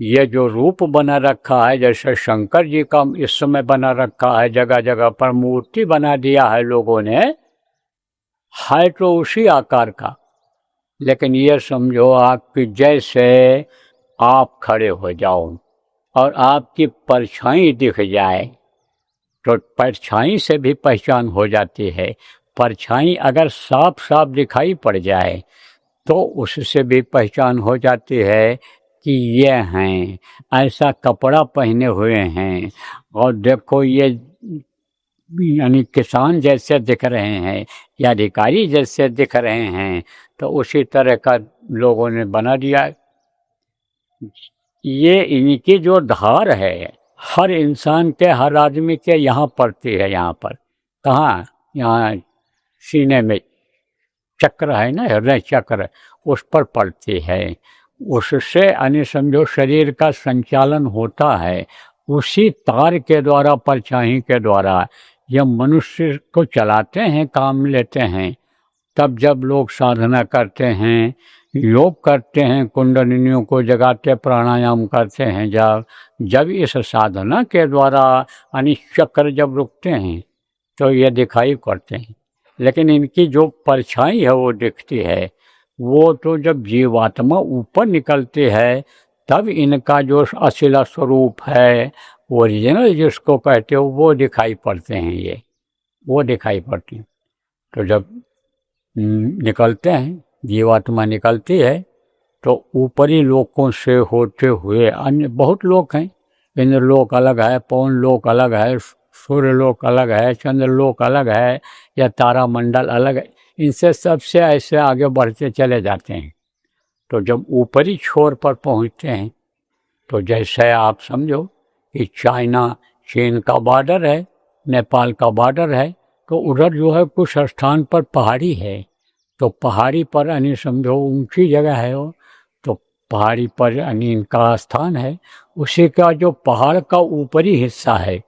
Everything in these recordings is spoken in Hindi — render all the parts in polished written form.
ये जो रूप बना रखा है, जैसे शंकर जी का इस समय बना रखा है, जगह जगह पर मूर्ति बना दिया है लोगों ने, है तो उसी आकार का, लेकिन ये समझो आपकी जैसे आप खड़े हो जाओ और आपकी परछाई दिख जाए तो परछाई से भी पहचान हो जाती है। परछाई अगर साफ साफ दिखाई पड़ जाए तो उससे भी पहचान हो जाती है कि ये हैं, ऐसा कपड़ा पहने हुए हैं, और देखो ये यानी किसान जैसे दिख रहे हैं या अधिकारी जैसे दिख रहे हैं, तो उसी तरह का लोगों ने बना दिया। ये इनकी जो धार है हर इंसान के, हर आदमी के यहाँ पड़ती है। यहाँ पर कहाँ, यहाँ सीने में चक्र है ना, हृदय चक्र, उस पर पड़ती है। उससे यानी समझो शरीर का संचालन होता है, उसी तार के द्वारा, परछाई के द्वारा यह मनुष्य को चलाते हैं, काम लेते हैं। तब जब लोग साधना करते हैं, योग करते हैं, कुंडलिनियों को जगाते, प्राणायाम करते हैं, जब इस साधना के द्वारा यानी चक्र जब रुकते हैं तो ये दिखाई पड़ते हैं। लेकिन इनकी जो परछाई है वो दिखती है, वो तो जब जीवात्मा ऊपर निकलती है तब इनका जो असली स्वरूप है, ओरिजिनल जिसको कहते हो, वो दिखाई पड़ते हैं। ये वो दिखाई पड़ती हैं। तो जब निकलते हैं, जीवात्मा निकलती है, तो ऊपरी लोकों से होते हुए अन्य बहुत लोक हैं। इंद्रलोक अलग है, पवन लोक अलग है, सूर्य लोक अलग है, चंद्र लोक अलग है, या तारा मंडल अलग है। इनसे सबसे ऐसे आगे बढ़ते चले जाते हैं। तो जब ऊपरी छोर पर पहुंचते हैं तो जैसे आप समझो कि चाइना, चीन का बॉर्डर है, नेपाल का बॉर्डर है, तो उधर जो है कुछ स्थान पर पहाड़ी है, तो पहाड़ी पर यानी समझो ऊंची जगह है वो, तो पहाड़ी पर यानी इनका स्थान है। उसी का जो पहाड़ का ऊपरी हिस्सा है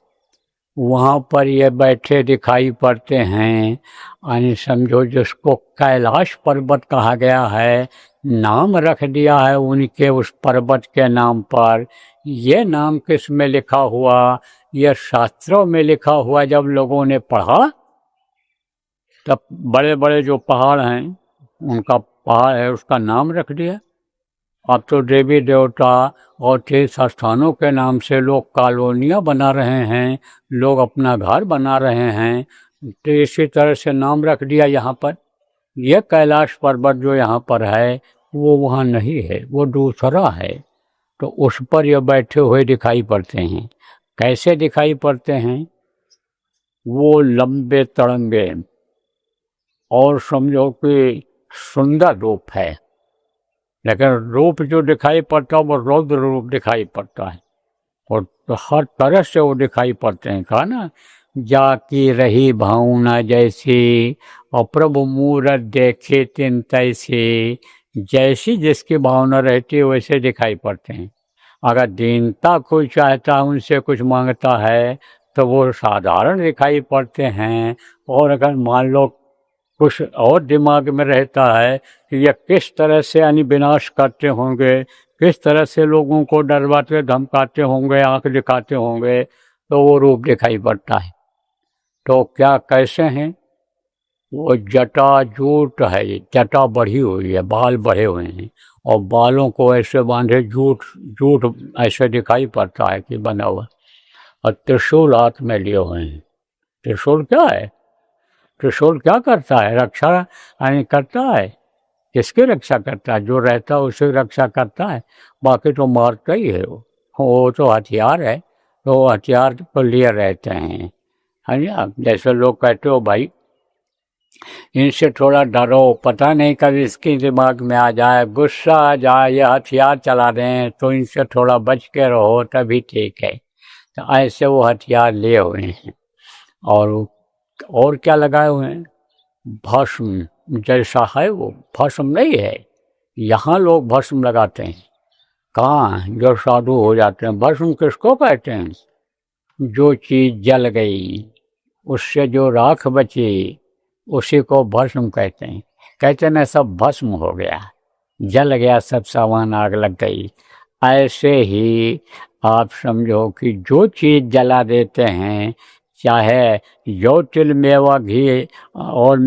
वहाँ पर ये बैठे दिखाई पड़ते हैं। यानी समझो जिसको कैलाश पर्वत कहा गया है, नाम रख दिया है उनके उस पर्वत के नाम पर। ये नाम किस में लिखा हुआ, यह शास्त्रों में लिखा हुआ। जब लोगों ने पढ़ा तब बड़े बड़े जो पहाड़ हैं उनका पहाड़ है उसका नाम रख दिया। अब तो देवी देवता और तीर्थ स्थानों के नाम से लोग कॉलोनियाँ बना रहे हैं, लोग अपना घर बना रहे हैं। तो इसी तरह से नाम रख दिया यहाँ पर। यह कैलाश पर्वत जो यहाँ पर है वो वहाँ नहीं है, वो दूसरा है। तो उस पर ये बैठे हुए दिखाई पड़ते हैं। कैसे दिखाई पड़ते हैं? वो लंबे तड़ंगे और समझो कि सुंदर रूप है, लेकिन रूप जो दिखाई पड़ता है वो रौद्र रूप दिखाई पड़ता है, और तो हर तरह से वो दिखाई पड़ते हैं। कहा ना, जाकी रही भावना जैसी और प्रभु मूरत देखे तिन तैसी। जैसी जिसकी भावना रहती है वैसे दिखाई पड़ते हैं। अगर दीनता कोई चाहता है, उनसे कुछ मांगता है, तो वो साधारण दिखाई पड़ते हैं। और अगर मान लो कुछ और दिमाग में रहता है कि यह किस तरह से यानी विनाश करते होंगे, किस तरह से लोगों को डरवाते धमकाते होंगे, आंख दिखाते होंगे, तो वो रूप दिखाई पड़ता है। तो क्या कैसे हैं? वो जटा जूट है, जटा बढ़ी हुई है, बाल बढ़े हुए हैं, और बालों को ऐसे बांधे जूट जूट ऐसे दिखाई पड़ता है कि बना हुआ, और त्रिशूल हाथ में लिए हुए हैं। त्रिशूल क्या है? त्रिशूल क्या करता है? रक्षा यानी करता है। किसकी रक्षा करता है? जो रहता है उसकी रक्षा करता है, बाकी तो मारता ही है। वो तो हथियार है, तो वो हथियार को लिए रहते हैं, है ना। जैसे लोग कहते हो भाई इनसे थोड़ा डरो, पता नहीं कभी इसके दिमाग में आ जाए, गुस्सा आ जाए, या हथियार चला दें, तो इनसे थोड़ा बच के रहो तभी ठीक है। तो ऐसे वो हथियार लिए हुए हैं। और क्या लगाए हुए हैं? भस्म जैसा है वो, भस्म नहीं है। यहाँ लोग भस्म लगाते हैं, कहाँ जो साधु हो जाते हैं। भस्म किसको कहते हैं? जो चीज़ जल गई उससे जो राख बची उसी को भस्म कहते हैं। कहते ना सब भस्म हो गया, जल गया सब सामान, आग लग गई। ऐसे ही आप समझो कि जो चीज़ जला देते हैं, चाहे जौ तिल मेवा घी और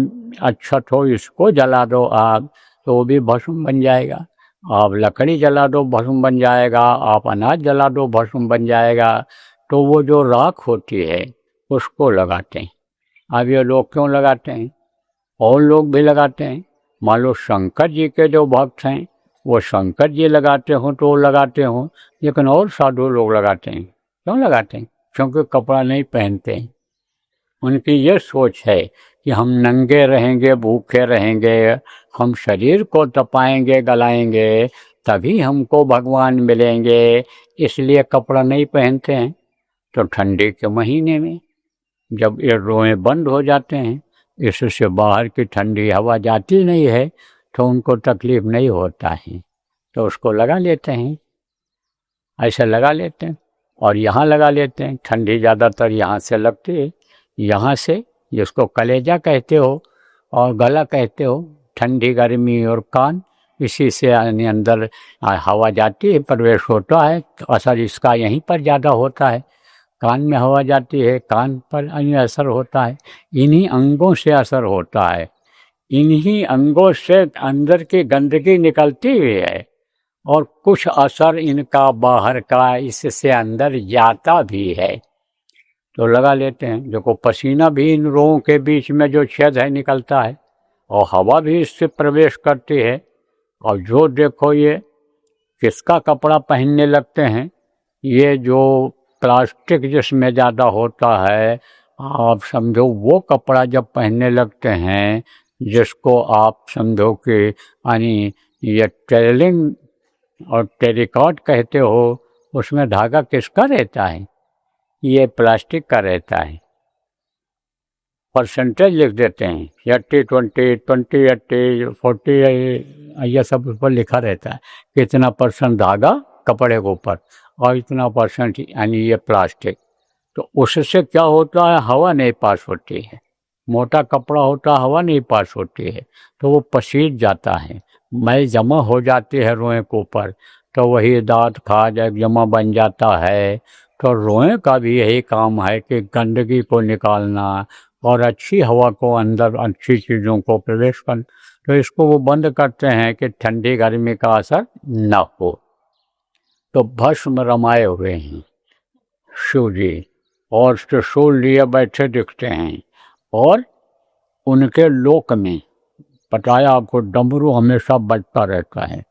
अक्षत हो, इसको जला दो आप तो वो भी भस्म बन जाएगा। आप लकड़ी जला दो भस्म बन जाएगा, आप अनाज जला दो भस्म बन जाएगा। तो वो जो राख होती है उसको लगाते हैं। अब ये लोग क्यों लगाते हैं? और लोग भी लगाते हैं। मान लो शंकर जी के जो भक्त हैं वो शंकर जी लगाते हों तो वो लगाते हों, लेकिन और साधु लोग लगाते हैं। क्यों लगाते हैं? क्योंकि कपड़ा नहीं पहनते हैं। उनकी ये सोच है कि हम नंगे रहेंगे, भूखे रहेंगे, हम शरीर को तपाएंगे, गलाएंगे, तभी हमको भगवान मिलेंगे, इसलिए कपड़ा नहीं पहनते हैं। तो ठंडी के महीने में जब ये रोएं बंद हो जाते हैं, इससे बाहर की ठंडी हवा जाती नहीं है, तो उनको तकलीफ नहीं होता है, तो उसको लगा लेते हैं। ऐसे लगा लेते हैं और यहाँ लगा लेते हैं। ठंडी ज़्यादातर यहाँ से लगती है, यहाँ से, जिसको कलेजा कहते हो और गला कहते हो, ठंडी गर्मी और कान, इसी से यानी अंदर हवा जाती है, प्रवेश होता है। असर इसका यहीं पर ज़्यादा होता है। कान में हवा जाती है, कान पर असर होता है। इन्हीं अंगों से असर होता है, इन्हीं अंगों से अंदर की गंदगी निकलती हुई है और कुछ असर इनका बाहर का इससे अंदर जाता भी है। तो लगा लेते हैं। देखो पसीना भी इन रोगों के बीच में जो छेद है निकलता है और हवा भी इससे प्रवेश करती है। और जो देखो ये किसका कपड़ा पहनने लगते हैं, ये जो प्लास्टिक जिसमें ज़्यादा होता है, आप समझो वो कपड़ा जब पहनने लगते हैं, जिसको आप समझो कि यानी ये टेलिंग और टेरिकॉट कहते हो, उसमें धागा किसका रहता है? ये प्लास्टिक का रहता है। परसेंटेज लिख देते हैं 80 20 20 80 40, ये सब उस पर लिखा रहता है कितना % धागा कपड़े के ऊपर और इतना % यानी ये प्लास्टिक। तो उससे क्या होता है, हवा नहीं पास होती है। मोटा कपड़ा होता है, हवा नहीं पास होती है, तो वो पसीज जाता है, मैल जमा हो जाती है रोएं के ऊपर, तो वही दांत खाज जमा बन जाता है। तो रोएं का भी यही काम है कि गंदगी को निकालना और अच्छी हवा को अंदर, अच्छी चीज़ों को प्रवेश कर। तो इसको वो बंद करते हैं कि ठंडी गर्मी का असर न हो। तो भस्म रमाए हुए हैं शिव जी और त्रिशूल लिए बैठे दिखते हैं। और उनके लोक में बताया आपको डमरू हमेशा बजता रहता है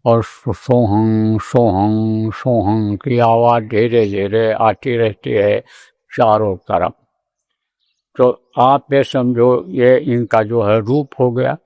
और सोहंग सोहंग सोहंग की आवाज़ धीरे धीरे आती रहती है चारों तरफ। तो आप ये समझो ये इनका जो है रूप हो गया।